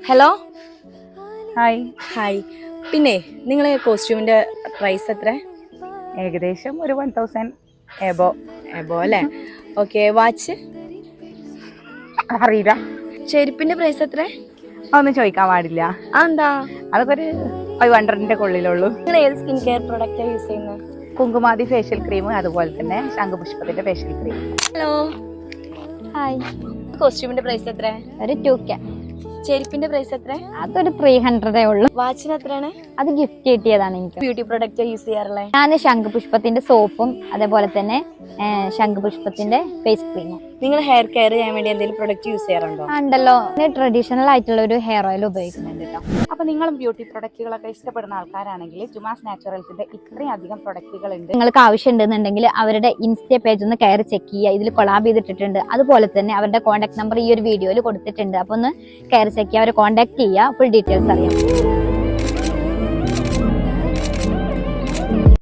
Hello hi. Hi. പിന്നെ നിങ്ങളെ കോസ്റ്റ്യൂമിന്റെ price എത്ര? ഏകദേശം ഒരു 1000 എബോ എബോ അല്ലേ? ഓക്കെ. വാച്ച്? അറിയില്ല. ചെരുപ്പിന്റെ പ്രൈസ് എത്ര? അതൊന്നും ചോദിക്കാൻ പാടില്ല. അതെന്താ? അതൊക്കെ ഒരു 500ന്റെ ഉള്ളിലുള്ളൂ. നിങ്ങൾ ഏത് സ്കിൻ കെയർ പ്രൊഡക്റ്റാണ് യൂസ് ചെയ്യുന്നത്? കുങ്കുമാതി ഫേഷ്യൽ ക്രീം, അതുപോലെ തന്നെ ശംഖുപുഷ്പത്തിന്റെ ഫേഷ്യൽ ക്രീം. Hello hi. കോസ്റ്റ്യൂമിന്റെ പ്രൈസ് എത്ര? ഒരു 2K. ചെരുപ്പിന്റെ പ്രൈസ് എത്ര? അതൊരു 300 ഉള്ളു. വാച്ചിന് എത്രയാണ്? അത് ഗിഫ്റ്റ് കിട്ടിയതാണ് എനിക്ക്. ബ്യൂട്ടി പ്രൊഡക്റ്റ് യൂസ് ചെയ്യാറുള്ളത്? ഞാൻ ശംഖുപുഷ്പത്തിന്റെ സോപ്പും അതേപോലെ തന്നെ ശംഖുപുഷ്പത്തിന്റെ ഫേസ് ക്രീമും. നിങ്ങൾ ഹെയർ കെയർ ചെയ്യാൻ വേണ്ടി എന്തെങ്കിലും പ്രൊഡക്റ്റ് യൂസ് ചെയ്യാറുണ്ടോ? ഉണ്ടല്ലോ, ട്രഡീഷണൽ ആയിട്ടുള്ള ഒരു ഹെയർ ഓയിൽ ഉപയോഗിക്കുന്നുണ്ട് കേട്ടോ. അപ്പൊ നിങ്ങളും ബ്യൂട്ടി പ്രൊഡക്റ്റുകളൊക്കെ ഇഷ്ടപ്പെടുന്ന ആൾക്കാരാണെങ്കിൽ ജുമാസ് നാച്ചുറൽസിന്റെ ഇത്രയും അധികം പ്രൊഡക്റ്റുകൾ ഉണ്ട്. നിങ്ങൾക്ക് ആവശ്യമുണ്ടെന്നുണ്ടെങ്കിൽ അവരുടെ ഇൻസ്റ്റ പേജ് ഒന്ന് കയറി ചെക്ക് ചെയ്യുക. ഇതിൽ കൊളാബ് ചെയ്തിട്ടുണ്ട്. അതുപോലെ തന്നെ അവരുടെ കോൺടാക്ട് നമ്പർ ഈ ഒരു വീഡിയോയിൽ കൊടുത്തിട്ടുണ്ട്. അപ്പൊ ഒന്ന് കയറി ചെക്ക് ചെയ്യുക, അവരെ കോൺടാക്ട് ചെയ്യുക. ഫുൾ ഡീറ്റെയിൽസ് അറിയാം.